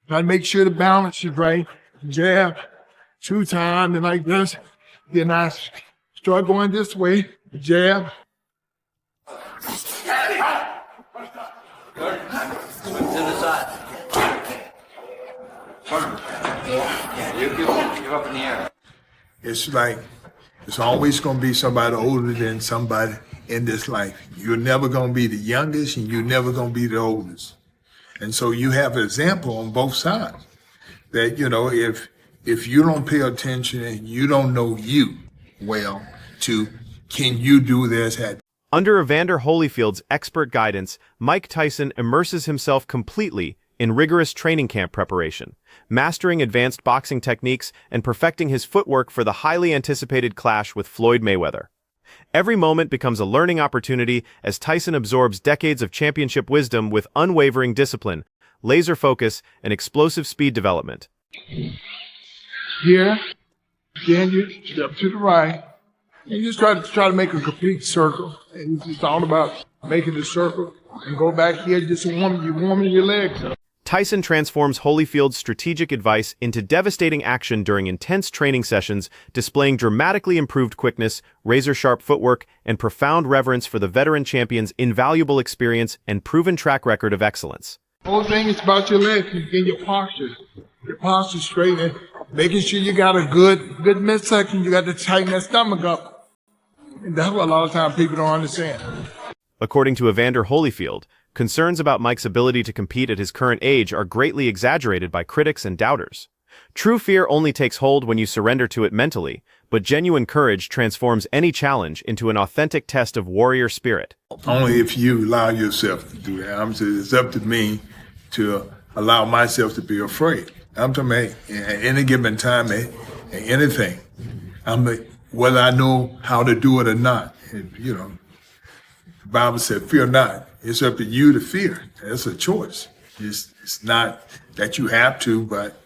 Try to make sure the balance is right. Jab, 2 times, and like this. Then I start going this way. Jab. Good. To the side. Yeah, you give up in the air. It's like, it's always going to be somebody older than somebody in this life. You're never going to be the youngest, and you're never going to be the oldest. And so you have an example on both sides that, you know, if you don't pay attention and you don't know you well, to can you do this at. Under Evander Holyfield's expert guidance, Mike Tyson immerses himself completely in rigorous training camp preparation, mastering advanced boxing techniques and perfecting his footwork for the highly anticipated clash with Floyd Mayweather. Every moment becomes a learning opportunity as Tyson absorbs decades of championship wisdom with unwavering discipline, laser focus, and explosive speed development. Here, then you step to the right, and you just try to make a complete circle. And it's just all about making the circle and go back here, just warming your legs up. Tyson transforms Holyfield's strategic advice into devastating action during intense training sessions, displaying dramatically improved quickness, razor-sharp footwork, and profound reverence for the veteran champion's invaluable experience and proven track record of excellence. The whole thing is about your legs and your posture. Your posture straight and making sure you got a good midsection. You got to tighten that stomach up. And that's what a lot of times people don't understand. According to Evander Holyfield, concerns about Mike's ability to compete at his current age are greatly exaggerated by critics and doubters. True fear only takes hold when you surrender to it mentally, but genuine courage transforms any challenge into an authentic test of warrior spirit. Only if you allow yourself to do that. It's up to me to allow myself to be afraid. I'm talking about at any given time, at anything. Whether I know how to do it or not. You know, the Bible said, fear not. It's up to you to fear. That's a choice. It's not that you have to, but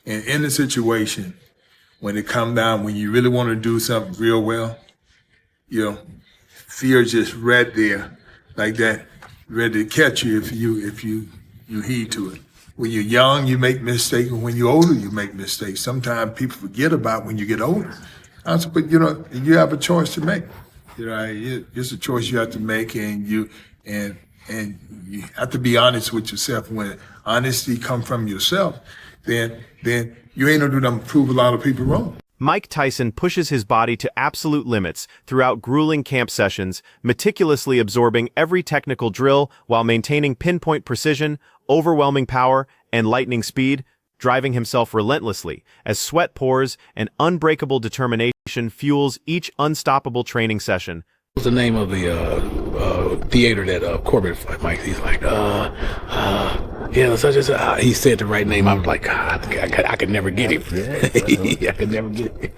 in a situation, when it comes down, when you really want to do something real well, you know, fear is just right there, like that, ready to catch you if you heed to it. When you're young, you make mistakes, and when you're older, you make mistakes. Sometimes people forget about when you get older. But you know, you have a choice to make. You know, it's a choice you have to make, and you have to be honest with yourself. When honesty comes from yourself, then you ain't gonna prove a lot of people wrong. Mike Tyson pushes his body to absolute limits throughout grueling camp sessions, meticulously absorbing every technical drill while maintaining pinpoint precision, overwhelming power, and lightning speed, driving himself relentlessly as sweat pours and unbreakable determination fuels each unstoppable training session. What's the name of the theater that Corbett Mike? He's like, yeah, such and such. He said the right name. I was like, God, I could never get it. I could never get it.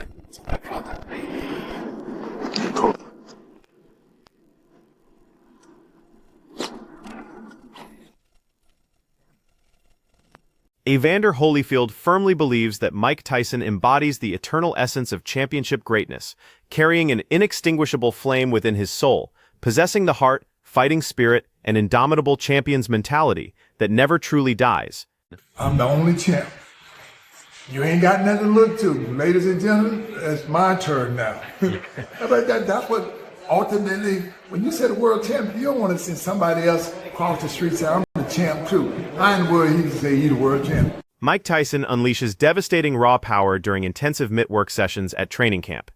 Evander Holyfield firmly believes that Mike Tyson embodies the eternal essence of championship greatness, carrying an inextinguishable flame within his soul, possessing the heart, fighting spirit, and indomitable champion's mentality that never truly dies. I'm the only champ. You ain't got nothing to look to. Ladies and gentlemen, it's my turn now. That's what ultimately, when you say the world champ, you don't want to see somebody else across the street say, I'm the champ too. I ain't worried he can say he's the world champ. Mike Tyson unleashes devastating raw power during intensive mitt work sessions at training camp.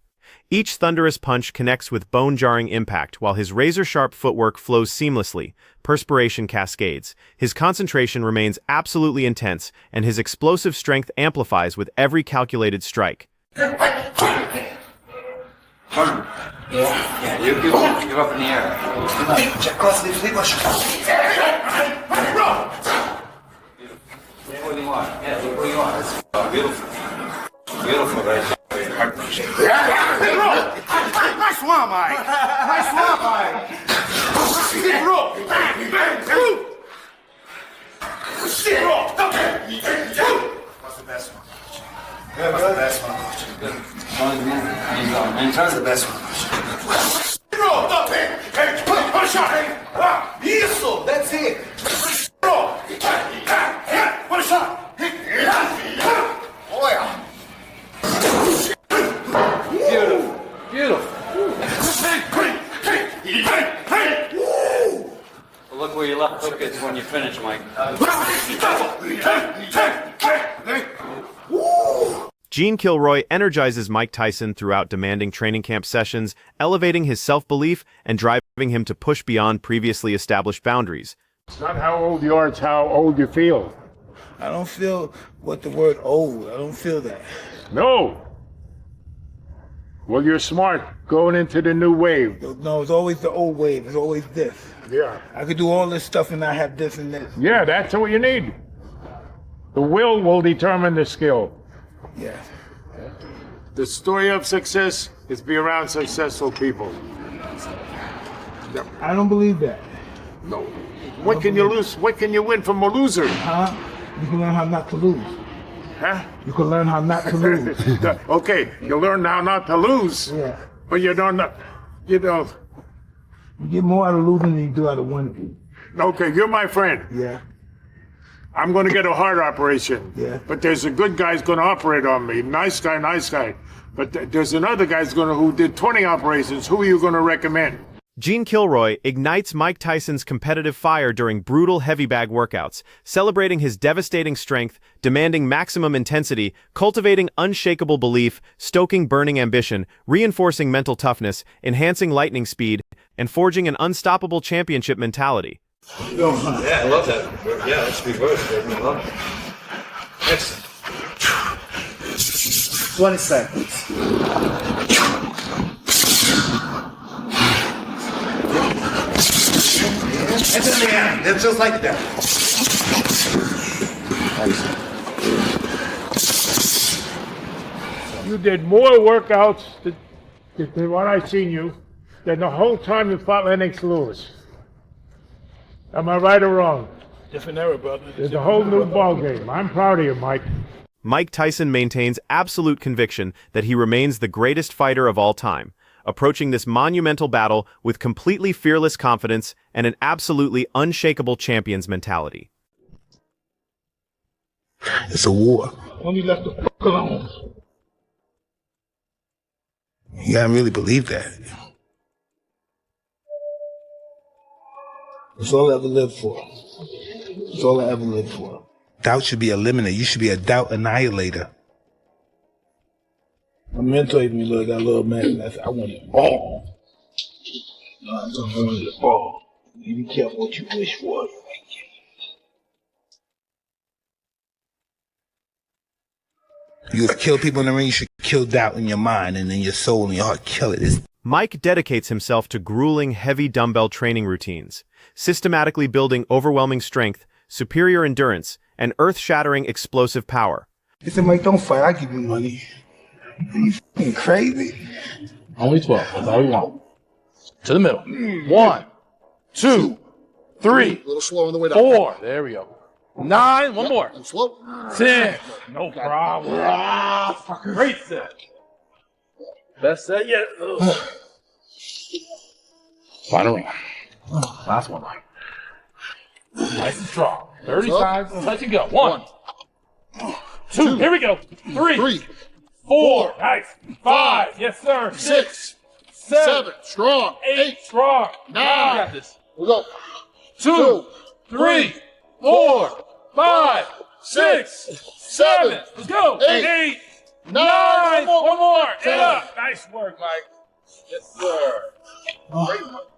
Each thunderous punch connects with bone-jarring impact while his razor-sharp footwork flows seamlessly, perspiration cascades, his concentration remains absolutely intense, and his explosive strength amplifies with every calculated strike. Yeah, you give up in the air. Look where you are. Yeah, look where you are. That's beautiful. Beautiful, right? Nice one, Mike. Nice one, Mike. What's the best one? What's the best one? Good. Man, try's the best one. One shot. Isso, that's it. One shot. finish, Mike. Gene Kilroy energizes Mike Tyson throughout demanding training camp sessions, elevating his self-belief and driving him to push beyond previously established boundaries. It's not how old you are, it's how old you feel. I don't feel what the word old. I don't feel that. No. Well, you're smart going into the new wave. No, it's always the old wave. It's always this. Yeah. I could do all this stuff and not have this and this. Yeah, that's what you need. The will determine the skill. Yeah. The story of success is be around successful people. I don't believe that. No. What can you lose? What can you win from a loser? Huh? You can learn how not to lose. Huh? You can learn how not to lose. Okay, you learn how not to lose. Yeah. But you don't. You don't. You get more out of losing than you do out of winning. Okay, you're my friend. Yeah. I'm going to get a heart operation. Yeah. But there's a good guy's going to operate on me. Nice guy, nice guy. But there's another guy's who did 20 operations. Who are you going to recommend? Gene Kilroy ignites Mike Tyson's competitive fire during brutal heavy bag workouts, celebrating his devastating strength, demanding maximum intensity, cultivating unshakable belief, stoking burning ambition, reinforcing mental toughness, enhancing lightning speed, and forging an unstoppable championship mentality. Yeah, I love that. Yeah, that's reverse. I love it. Excellent. 20 seconds. It's in the end. It's just like that. You did more workouts than what I've seen you than the whole time you fought Lennox Lewis. Am I right or wrong? Different era, brother. It's a whole new ball game. I'm proud of you, Mike. Mike Tyson maintains absolute conviction that he remains the greatest fighter of all time, approaching this monumental battle with completely fearless confidence and an absolutely unshakable champion's mentality. It's a war. When you left the fuck alone. You gotta really believe that. That's all I ever lived for. That's all I ever lived for. Doubt should be eliminated. You should be a doubt annihilator. My mentor told me, look, I got a little man, and I said, I want it all. I want it all. You be careful what you wish for. You kill people in the ring, you should kill doubt in your mind and in your soul and your heart. Kill it. Mike dedicates himself to grueling heavy dumbbell training routines, systematically building overwhelming strength, superior endurance, and earth-shattering explosive power. He said, Mike, don't fight. I'll give you money. Are you fucking crazy? Only 12. That's all we want. To the middle. 1, 2, 3. A little slow on the way down. 4. There we go. 9. One more. And slow. 10. No problem. Great set. Best set yet. Final round. Last one, Mike. Nice and strong. 30 times. Touch and go. 1, 2. Here we go. 3. 4. Nice. 5. Yes, sir. 6. 7. Strong. 8. Strong. 9. Got this. We go. 2. 3. 4. 5. 6. 7. Let's go. 8. 9. One more. 10. Up. Nice work, Mike. Yes, sir. Great work.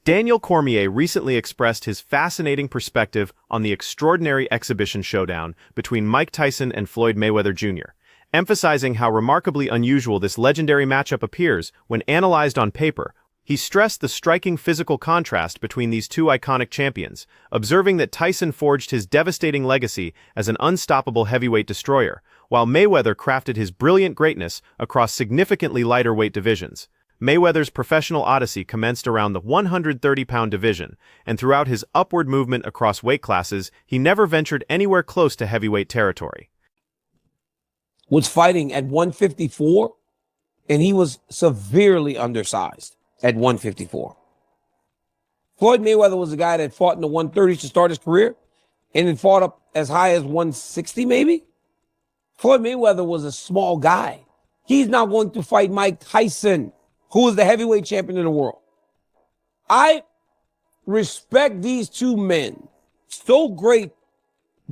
Daniel Cormier recently expressed his fascinating perspective on the extraordinary exhibition showdown between Mike Tyson and Floyd Mayweather Jr., emphasizing how remarkably unusual this legendary matchup appears when analyzed on paper. He stressed the striking physical contrast between these two iconic champions, observing that Tyson forged his devastating legacy as an unstoppable heavyweight destroyer, while Mayweather crafted his brilliant greatness across significantly lighter weight divisions. Mayweather's professional odyssey commenced around the 130-pound division, and throughout his upward movement across weight classes, he never ventured anywhere close to heavyweight territory. Was fighting at 154, and he was severely undersized at 154. Floyd Mayweather was a guy that fought in the 130s to start his career, and then fought up as high as 160 maybe. Floyd Mayweather was a small guy. He's now going to fight Mike Tyson, who is the heavyweight champion in the world. I respect these two men so great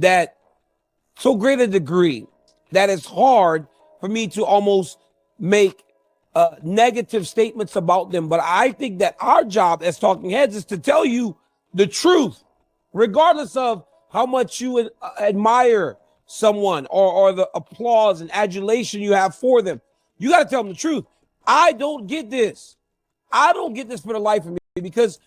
a degree that it's hard for me to almost make negative statements about them. But I think that our job as talking heads is to tell you the truth, regardless of how much you admire someone or the applause and adulation you have for them. You got to tell them the truth. I don't get this. I don't get this for the life of me, because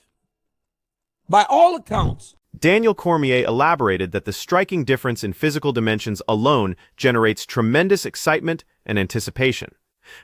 by all accounts, Daniel Cormier elaborated that the striking difference in physical dimensions alone generates tremendous excitement and anticipation.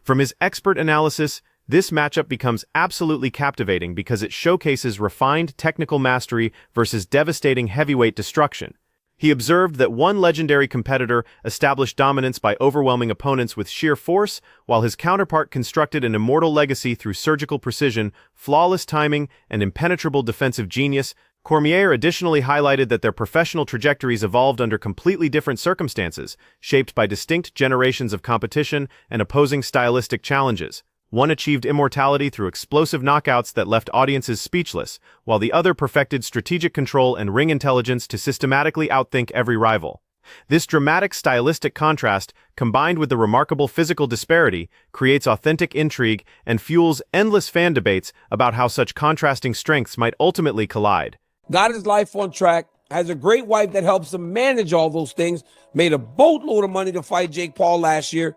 From his expert analysis, this matchup becomes absolutely captivating because it showcases refined technical mastery versus devastating heavyweight destruction. He observed that one legendary competitor established dominance by overwhelming opponents with sheer force, while his counterpart constructed an immortal legacy through surgical precision, flawless timing, and impenetrable defensive genius. Cormier additionally highlighted that their professional trajectories evolved under completely different circumstances, shaped by distinct generations of competition and opposing stylistic challenges. One achieved immortality through explosive knockouts that left audiences speechless, while the other perfected strategic control and ring intelligence to systematically outthink every rival. This dramatic stylistic contrast, combined with the remarkable physical disparity, creates authentic intrigue and fuels endless fan debates about how such contrasting strengths might ultimately collide. got his life on track, has a great wife that helps him manage all those things, made a boatload of money to fight Jake Paul last year.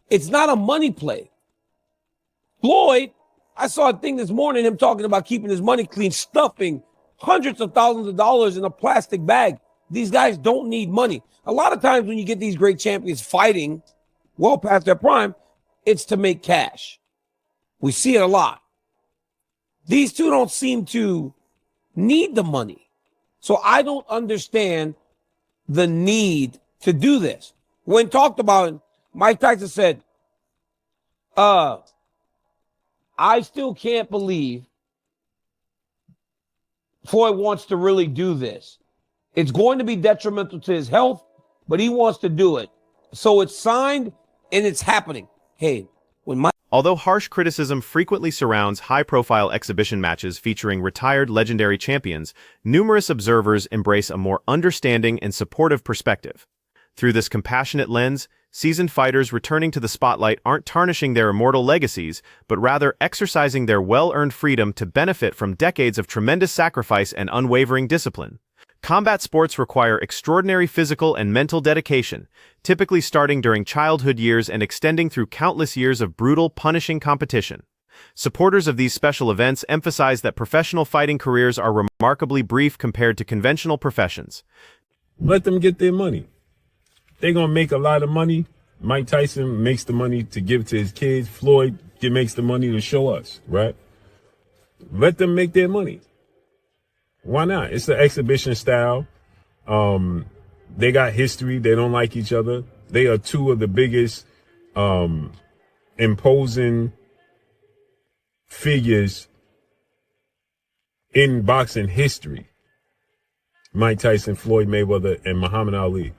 It's not a money play. Floyd, I saw a thing this morning, him talking about keeping his money clean, stuffing hundreds of thousands of dollars in a plastic bag. These guys don't need money. A lot of times when you get these great champions fighting well past their prime, it's to make cash. We see it a lot. These two don't seem to need the money. So I don't understand the need to do this. When talked about, Mike Tyson said, I still can't believe Floyd wants to really do this. It's going to be detrimental to his health, but he wants to do it. So it's signed and it's happening. Hey, when Mike... Although harsh criticism frequently surrounds high-profile exhibition matches featuring retired legendary champions, numerous observers embrace a more understanding and supportive perspective. Through this compassionate lens, seasoned fighters returning to the spotlight aren't tarnishing their immortal legacies, but rather exercising their well-earned freedom to benefit from decades of tremendous sacrifice and unwavering discipline. Combat sports require extraordinary physical and mental dedication, typically starting during childhood years and extending through countless years of brutal, punishing competition. Supporters of these special events emphasize that professional fighting careers are remarkably brief compared to conventional professions. Let them get their money. They're going to make a lot of money. Mike Tyson makes the money to give to his kids. Floyd makes the money to show us, right? Let them make their money. Why not? It's the exhibition style. They got history. They don't like each other. They are two of the biggest imposing figures in boxing history. Mike Tyson, Floyd Mayweather, and Muhammad Ali.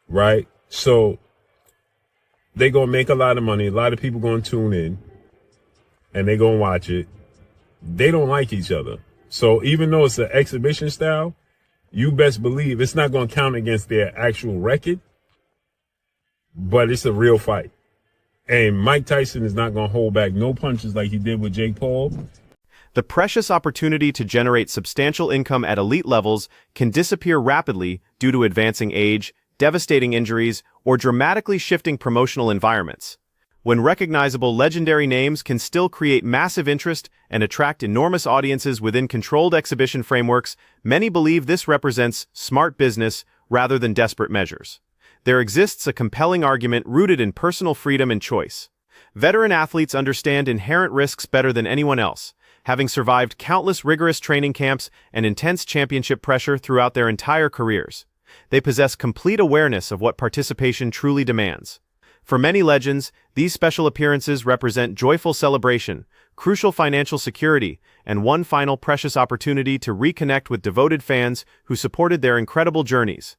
Right? So they're going to make a lot of money. A lot of people going to tune in and they're going to watch it. They don't like each other. So even though it's an exhibition style, you best believe it's not going to count against their actual record, but it's a real fight. And Mike Tyson is not going to hold back no punches like he did with Jake Paul. The precious opportunity to generate substantial income at elite levels can disappear rapidly due to advancing age, devastating injuries, or dramatically shifting promotional environments. When recognizable legendary names can still create massive interest and attract enormous audiences within controlled exhibition frameworks, many believe this represents smart business rather than desperate measures. There exists a compelling argument rooted in personal freedom and choice. Veteran athletes understand inherent risks better than anyone else, having survived countless rigorous training camps and intense championship pressure throughout their entire careers. They possess complete awareness of what participation truly demands. For many legends, these special appearances represent joyful celebration, crucial financial security, and one final precious opportunity to reconnect with devoted fans who supported their incredible journeys.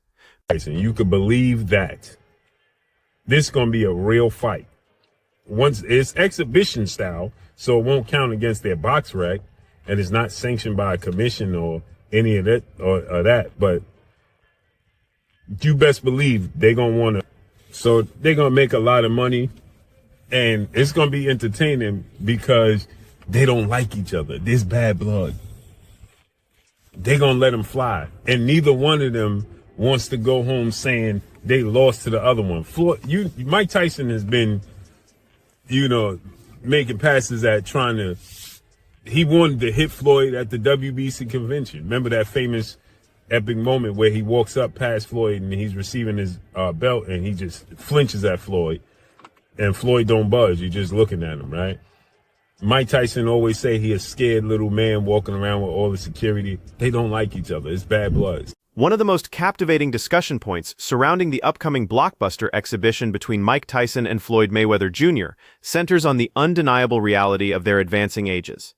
You could believe that. This is going to be a real fight. Once it's exhibition style, so it won't count against their box rec, and it's not sanctioned by a commission or any of that or that. But you best believe they're gonna want to. So they're gonna make a lot of money, and it's gonna be entertaining because they don't like each other. There's bad blood. They're gonna let them fly, and neither one of them wants to go home saying they lost to the other one. Floyd, Mike Tyson has been, making passes at trying to. He wanted to hit Floyd at the WBC convention. Remember that famous epic moment where he walks up past Floyd and he's receiving his belt and he just flinches at Floyd, and Floyd don't budge. You're just looking at him, right? Mike Tyson always say he a scared little man walking around with all the security. They don't like each other. It's bad blood. One of the most captivating discussion points surrounding the upcoming blockbuster exhibition between Mike Tyson and Floyd Mayweather Jr. centers on the undeniable reality of their advancing ages.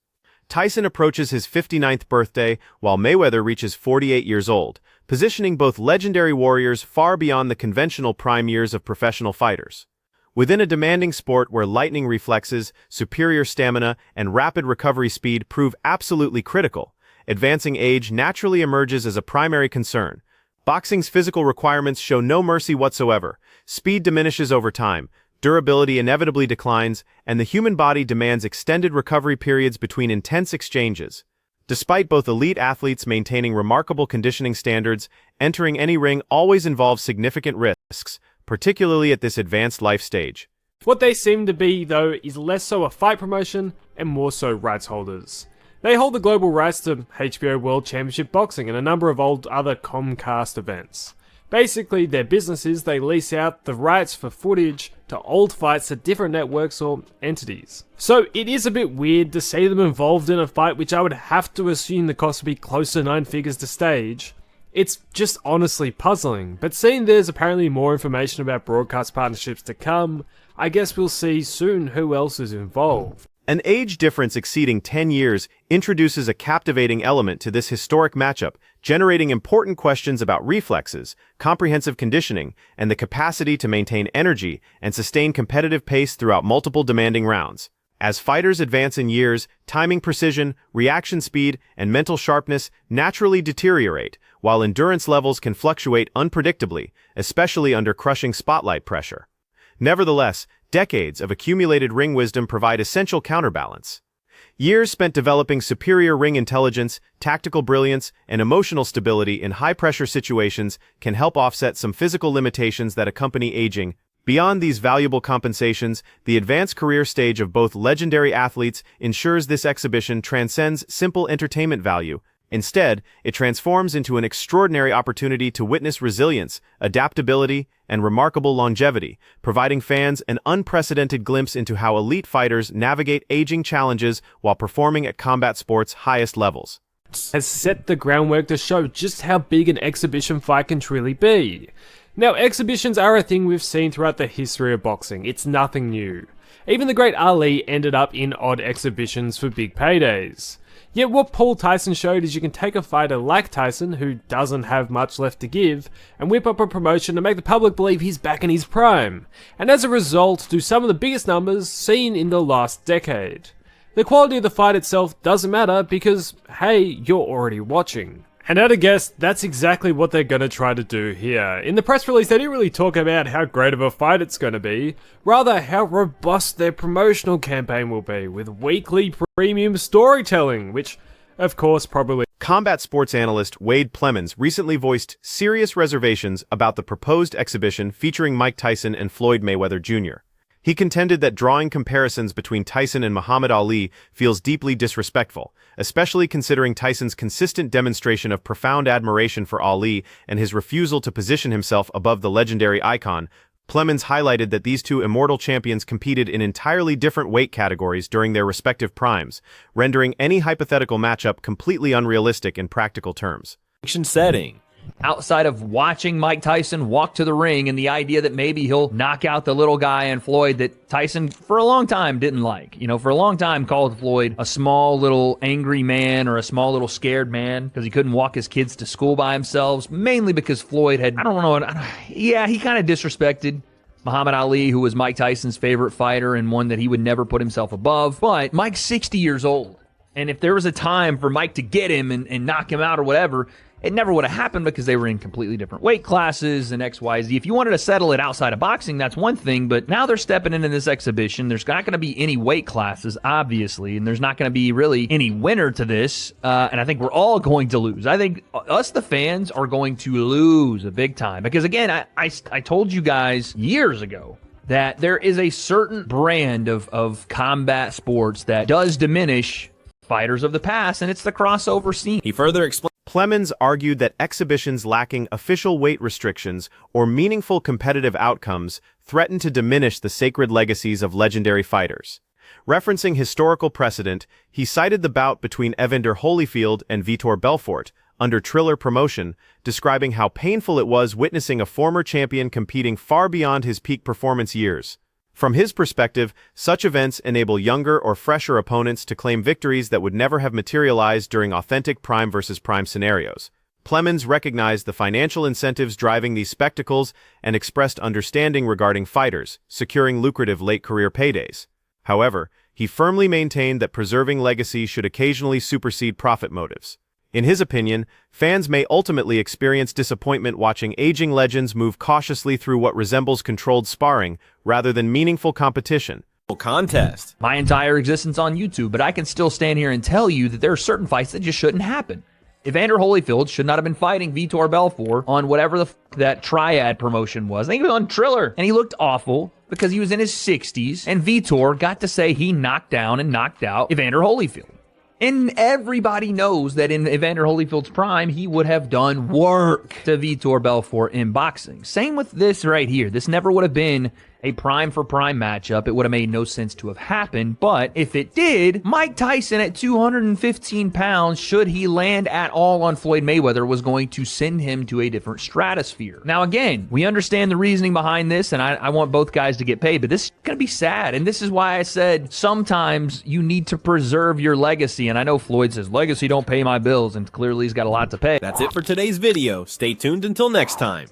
Tyson approaches his 59th birthday, while Mayweather reaches 48 years old, positioning both legendary warriors far beyond the conventional prime years of professional fighters. Within a demanding sport where lightning reflexes, superior stamina, and rapid recovery speed prove absolutely critical, advancing age naturally emerges as a primary concern. Boxing's physical requirements show no mercy whatsoever. Speed diminishes over time, durability inevitably declines, and the human body demands extended recovery periods between intense exchanges. Despite both elite athletes maintaining remarkable conditioning standards, entering any ring always involves significant risks, particularly at this advanced life stage. What they seem to be, though, is less so a fight promotion and more so rights holders. They hold the global rights to HBO World Championship Boxing and a number of other Comcast events. Basically, their business is they lease out the rights for footage to old fights to different networks or entities. So it is a bit weird to see them involved in a fight which I would have to assume the cost would be close to 9 figures to stage. It's just honestly puzzling, but seeing there's apparently more information about broadcast partnerships to come, I guess we'll see soon who else is involved. An age difference exceeding 10 years introduces a captivating element to this historic matchup, generating important questions about reflexes, comprehensive conditioning, and the capacity to maintain energy and sustain competitive pace throughout multiple demanding rounds. As fighters advance in years, timing precision, reaction speed, and mental sharpness naturally deteriorate, while endurance levels can fluctuate unpredictably, especially under crushing spotlight pressure. Nevertheless, decades of accumulated ring wisdom provide essential counterbalance. Years spent developing superior ring intelligence, tactical brilliance, and emotional stability in high-pressure situations can help offset some physical limitations that accompany aging. Beyond these valuable compensations, the advanced career stage of both legendary athletes ensures this exhibition transcends simple entertainment value. Instead, it transforms into an extraordinary opportunity to witness resilience, adaptability, and remarkable longevity, providing fans an unprecedented glimpse into how elite fighters navigate aging challenges while performing at combat sports' highest levels. Has set the groundwork to show just how big an exhibition fight can truly be. Now, exhibitions are a thing we've seen throughout the history of boxing. It's nothing new. Even the great Ali ended up in odd exhibitions for big paydays. Yet what Paul Tyson showed is you can take a fighter like Tyson, who doesn't have much left to give, and whip up a promotion to make the public believe he's back in his prime, and as a result do some of the biggest numbers seen in the last decade. The quality of the fight itself doesn't matter because, hey, you're already watching. And at a guess, that's exactly what they're going to try to do here. In the press release, they didn't really talk about how great of a fight it's going to be, rather how robust their promotional campaign will be, with weekly premium storytelling, which, of course, probably... Combat sports analyst Wade Plemons recently voiced serious reservations about the proposed exhibition featuring Mike Tyson and Floyd Mayweather Jr. He contended that drawing comparisons between Tyson and Muhammad Ali feels deeply disrespectful, especially considering Tyson's consistent demonstration of profound admiration for Ali and his refusal to position himself above the legendary icon. Plemons highlighted that these two immortal champions competed in entirely different weight categories during their respective primes, rendering any hypothetical matchup completely unrealistic in practical terms. Setting. Outside of watching Mike Tyson walk to the ring and the idea that maybe he'll knock out the little guy in Floyd that Tyson for a long time didn't like. For a long time called Floyd a small little angry man or a small little scared man because he couldn't walk his kids to school by himself, mainly because Floyd had, he kind of disrespected Muhammad Ali, who was Mike Tyson's favorite fighter and one that he would never put himself above. But Mike's 60 years old. And if there was a time for Mike to get him and knock him out or whatever, it never would have happened because they were in completely different weight classes and X, Y, Z. If you wanted to settle it outside of boxing, that's one thing, but now they're stepping into this exhibition. There's not going to be any weight classes, obviously, and there's not going to be really any winner to this, and I think we're all going to lose. I think us, the fans, are going to lose a big time because, again, I told you guys years ago that there is a certain brand of combat sports that does diminish fighters of the past, and it's the crossover scene. He further explained. Clemens argued that exhibitions lacking official weight restrictions or meaningful competitive outcomes threaten to diminish the sacred legacies of legendary fighters. Referencing historical precedent, he cited the bout between Evander Holyfield and Vitor Belfort under Triller Promotion, describing how painful it was witnessing a former champion competing far beyond his peak performance years. From his perspective, such events enable younger or fresher opponents to claim victories that would never have materialized during authentic prime versus prime scenarios. Clemens recognized the financial incentives driving these spectacles and expressed understanding regarding fighters securing lucrative late-career paydays. However, he firmly maintained that preserving legacy should occasionally supersede profit motives. In his opinion, fans may ultimately experience disappointment watching aging legends move cautiously through what resembles controlled sparring rather than meaningful competition. Contest. My entire existence on YouTube, but I can still stand here and tell you that there are certain fights that just shouldn't happen. Evander Holyfield should not have been fighting Vitor Belfort on whatever that triad promotion was. I think it was on Triller, and he looked awful because he was in his 60s, and Vitor got to say he knocked down and knocked out Evander Holyfield. And everybody knows that in Evander Holyfield's prime, he would have done work to Vitor Belfort in boxing. Same with this right here. This never would have been a prime for prime matchup. It would have made no sense to have happened. But if it did, Mike Tyson at 215 pounds, should he land at all on Floyd Mayweather, was going to send him to a different stratosphere. Now, again, we understand the reasoning behind this, and I want both guys to get paid, but this is going to be sad. And this is why I said sometimes you need to preserve your legacy. And I know Floyd says, legacy don't pay my bills, and clearly he's got a lot to pay. That's it for today's video. Stay tuned until next time.